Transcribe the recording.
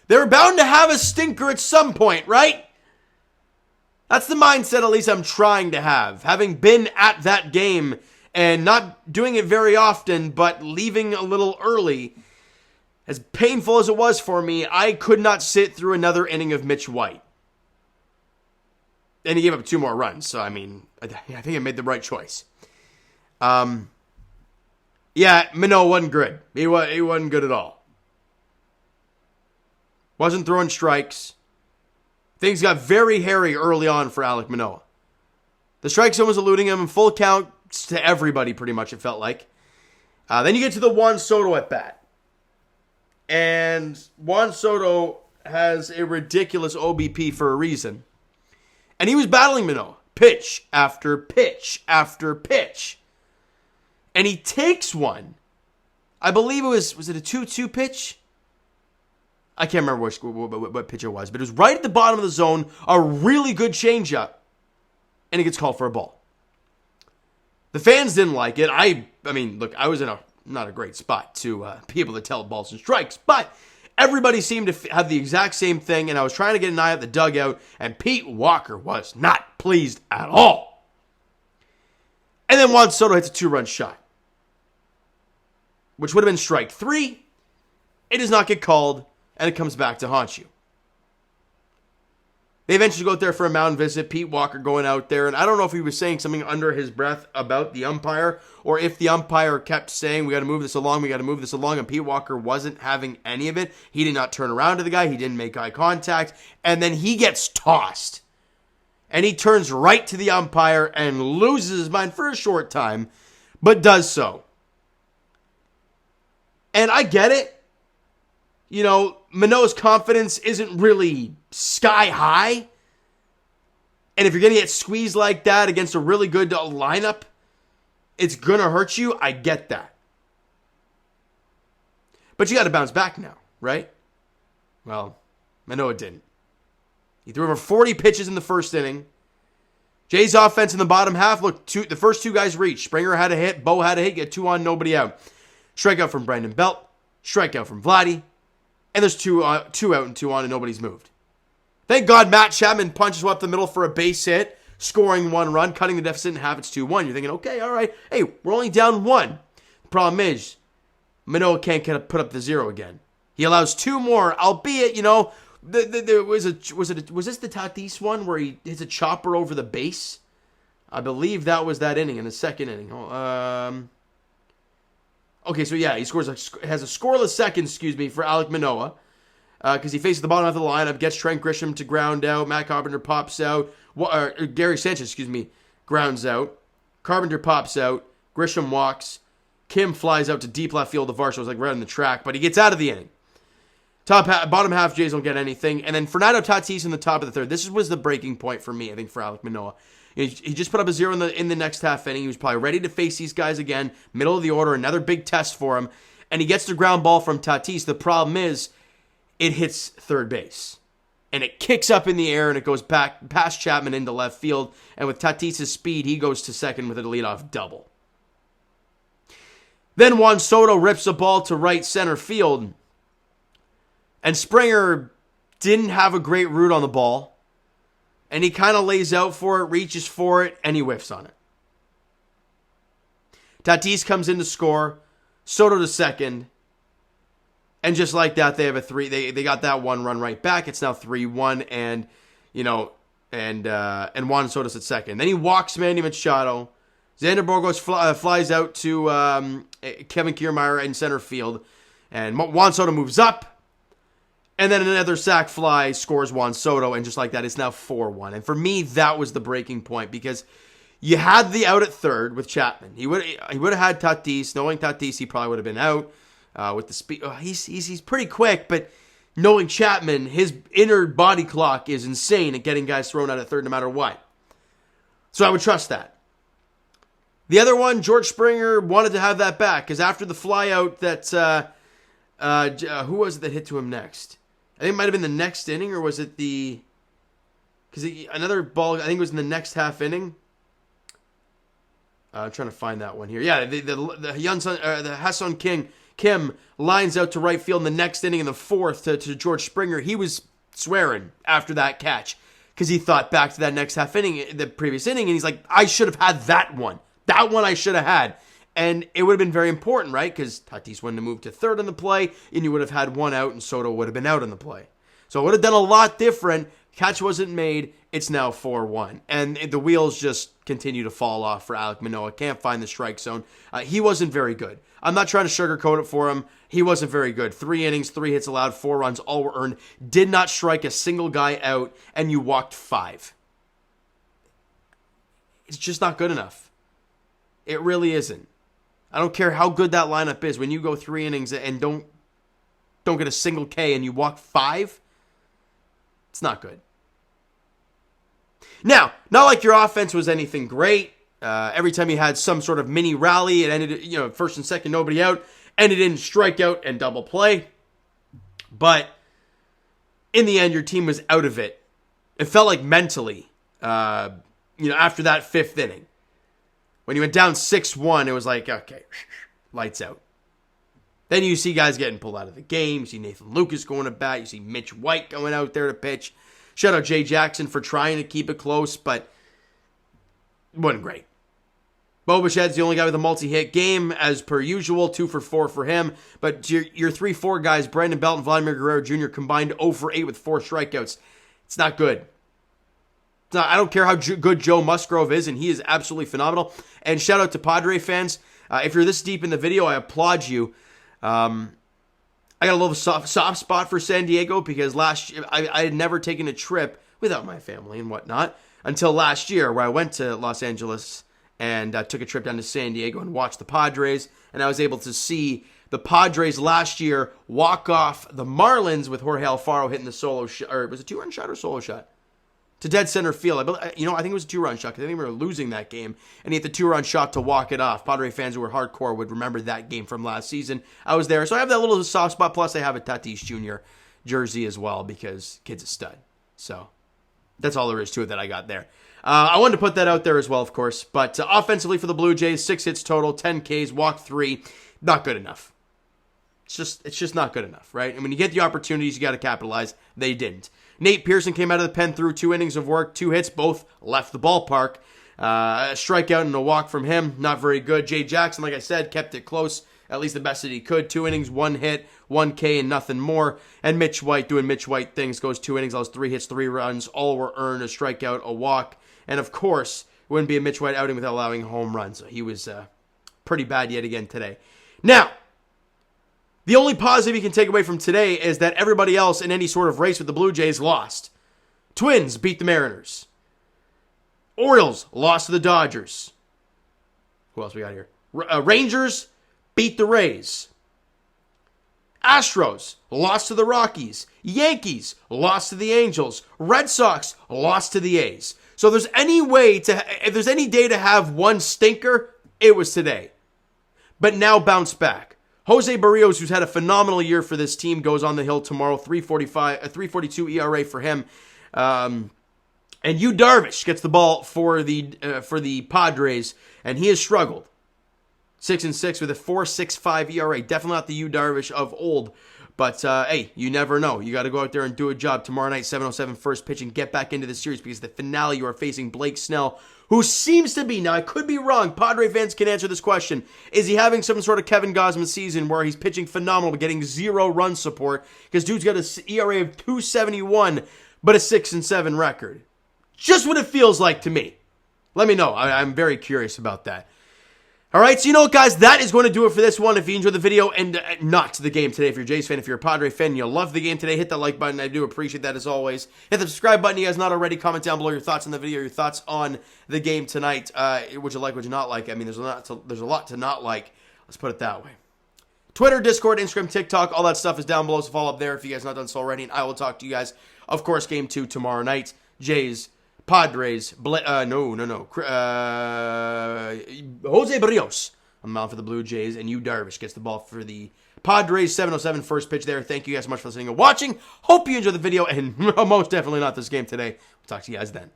They're bound to have a stinker at some point, right? That's the mindset at least I'm trying to have. Having been at that game and not doing it very often, but leaving a little early. As painful as it was for me, I could not sit through another inning of Mitch White. And he gave up 2 more runs, so I mean, I think I made the right choice. Yeah, Manoah wasn't good. He wasn't good at all. Wasn't throwing strikes. Things got very hairy early on for Alek Manoah. The strike zone was eluding him in full counts to everybody, pretty much, it felt like. Then you get to the Juan Soto at bat. And Juan Soto has a ridiculous OBP for a reason. And he was battling Manoah. Pitch after pitch after pitch. And he takes one. I believe it was it a 2-2 pitch? I can't remember what pitch it was, but it was right at the bottom of the zone, a really good changeup, and it gets called for a ball. The fans didn't like it. I mean, look, I was in not a great spot to be able to tell balls and strikes, but everybody seemed to have the exact same thing, and I was trying to get an eye at the dugout, and Pete Walker was not pleased at all. And then Juan Soto hits a 2-run shot, which would have been strike 3. It does not get called. And it comes back to haunt you. They eventually go out there for a mound visit. Pete Walker going out there. And I don't know if he was saying something under his breath about the umpire. Or if the umpire kept saying, we got to move this along, we got to move this along. And Pete Walker wasn't having any of it. He did not turn around to the guy. He didn't make eye contact. And then he gets tossed. And he turns right to the umpire and loses his mind for a short time. But does so. And I get it. You know, Manoah's confidence isn't really sky high. And if you're going to get squeezed like that against a really good lineup, it's going to hurt you. I get that. But you got to bounce back now, right? Well, Manoah didn't. He threw over 40 pitches in the first inning. Jay's offense in the bottom half, look, the first 2 guys reached. Springer had a hit, Bo had a hit, get 2 on, nobody out. Strikeout from Brandon Belt, strikeout from Vladdy. And there's 2 out and 2 on, and nobody's moved. Thank God Matt Chapman punches one up the middle for a base hit, scoring 1 run, cutting the deficit in half. It's 2-1. You're thinking, okay, all right. Hey, we're only down 1. The problem is, Manoah can't put up the 0 again. He allows 2 more, albeit, you know, there was this the Tatis one where he hits a chopper over the base? I believe that was that inning in the second inning. Okay, so yeah, he has a scoreless second, for Alek Manoah, because he faces the bottom half of the lineup, gets Trent Grisham to ground out, Matt Carpenter pops out, Gary Sanchez, grounds out, Carpenter pops out, Grisham walks, Kim flies out to deep left field, the Varsho was like right on the track, but he gets out of the inning. Bottom half, Jays don't get anything, and then Fernando Tatis in the top of the 3rd. This was the breaking point for me, I think, for Alek Manoah. He just put up a 0 in the next half inning. He was probably ready to face these guys again. Middle of the order, another big test for him. And he gets the ground ball from Tatis. The problem is, it hits third base. And it kicks up in the air, and it goes back past Chapman into left field. And with Tatis' speed, he goes to second with a leadoff double. Then Juan Soto rips a ball to right center field. And Springer didn't have a great route on the ball. And he kind of lays out for it, reaches for it, and he whiffs on it. Tatis comes in to score. Soto to second. And just like that, they have a 3. They got that 1 run right back. It's now 3-1, and Juan Soto's at second. Then he walks Manny Machado. Xander Bogaerts flies out to Kevin Kiermaier in center field, and Juan Soto moves up. And then another sac fly scores Juan Soto, and just like that, it's now 4-1. And for me, that was the breaking point, because you had the out at third with Chapman. He would have had Tatis. Knowing Tatis, he probably would have been out with the speed. He's pretty quick, but knowing Chapman, his inner body clock is insane at getting guys thrown out at third no matter what. So I would trust that. The other one, George Springer wanted to have that back, because after the fly out that, who was it that hit to him next? I think it might have been the next inning, or was it another ball, I think it was in the next half inning. I'm trying to find that one here. Yeah, the Ha-Seong Kim Kim lines out to right field in the next inning in the fourth to George Springer. He was swearing after that catch because he thought back to that next half inning, the previous inning, and he's like, I should have had that one. That one I should have had. And it would have been very important, right? Because Tatis wouldn't have moved to third on the play, and you would have had one out, and Soto would have been out on the play. So it would have done a lot different. Catch wasn't made. It's now 4-1. And the wheels just continue to fall off for Alek Manoah. Can't find the strike zone. He wasn't very good. I'm not trying to sugarcoat it for him. He wasn't very good. 3 innings, 3 hits allowed, 4 runs, all were earned. Did not strike a single guy out, and you walked 5. It's just not good enough. It really isn't. I don't care how good that lineup is. When you go 3 innings and don't get a single K and you walk 5, it's not good. Now, not like your offense was anything great. Every time you had some sort of mini rally, it ended, first and second, nobody out, ended in strikeout and double play. But in the end, your team was out of it. It felt like mentally, after that 5th inning. When you went down 6-1, it was like, okay, lights out. Then you see guys getting pulled out of the game. You see Nathan Lucas going to bat. You see Mitch White going out there to pitch. Shout out Jay Jackson for trying to keep it close, but it wasn't great. Bo Bichette's the only guy with a multi-hit game, as per usual, 2 for 4 for him. But your 3-4 guys, Brandon Belt and Vladimir Guerrero Jr., combined 0 for 8 with 4 strikeouts. It's not good. I don't care how good Joe Musgrove is, and he is absolutely phenomenal. And shout out to Padre fans. If you're this deep in the video, I applaud you. I got a little soft spot for San Diego because last year I had never taken a trip without my family and whatnot until last year, where I went to Los Angeles and took a trip down to San Diego and watched the Padres. And I was able to see the Padres last year walk off the Marlins with Jorge Alfaro hitting the solo shot. Or was it a 2-run shot or solo shot? To dead center field. I think it was a 2-run shot because I think we were losing that game. And he hit the 2-run shot to walk it off. Padre fans who were hardcore would remember that game from last season. I was there. So I have that little soft spot. Plus I have a Tatis Jr. jersey as well because kid's a stud. So that's all there is to it that I got there. I wanted to put that out there as well, of course. But offensively for the Blue Jays, 6 hits total, 10 Ks, walked 3. Not good enough. It's just not good enough, right? And when you get the opportunities, you got to capitalize. They didn't. Nate Pearson came out of the pen through 2 innings of work, 2 hits, both left the ballpark. A strikeout and a walk from him, not very good. Jay Jackson, like I said, kept it close, at least the best that he could. 2 innings, 1 hit, 1 K, and nothing more. And Mitch White doing Mitch White things, goes 2 innings, allows 3 hits, 3 runs, all were earned, a strikeout, a walk. And of course, it wouldn't be a Mitch White outing without allowing a home run. So he was pretty bad yet again today. Now, the only positive you can take away from today is that everybody else in any sort of race with the Blue Jays lost. Twins beat the Mariners. Orioles lost to the Dodgers. Who else we got here? Rangers beat the Rays. Astros lost to the Rockies. Yankees lost to the Angels. Red Sox lost to the A's. So if there's any day to have one stinker, it was today. But now bounce back. Jose Berrios, who's had a phenomenal year for this team, goes on the hill tomorrow. 3.42 ERA for him. And Yu Darvish gets the ball for the Padres, and he has struggled. 6-6 with a 4.65 ERA. Definitely not the Yu Darvish of old. But, hey, you never know. You got to go out there and do a job tomorrow night, 7:07 first pitch, and get back into the series because the finale you are facing Blake Snell, who seems to be, now I could be wrong, Padre fans can answer this question, is he having some sort of Kevin Gausman season where he's pitching phenomenal but getting 0 run support because dude's got an ERA of 2.71 but a 6-7 record? Just what it feels like to me. Let me know. I'm very curious about that. All right, so you know what, guys? That is going to do it for this one. If you enjoyed the video and not the game today, if you're a Jays fan, if you're a Padre fan, you love the game today, hit that like button. I do appreciate that as always. Hit the subscribe button. You guys not already, comment down below your thoughts on the video, your thoughts on the game tonight. Would you like, would you not like? I mean, there's a lot to not like. Let's put it that way. Twitter, Discord, Instagram, TikTok, all that stuff is down below, so follow up there if you guys not done so already. And I will talk to you guys, of course, Game 2 tomorrow night. Jays, Padres, Jose Berrios on the mound for the Blue Jays, and Yu Darvish gets the ball for the Padres. 7:07 first pitch there. Thank you guys so much for listening and watching. Hope you enjoyed the video, and most definitely not this game today. We'll talk to you guys then.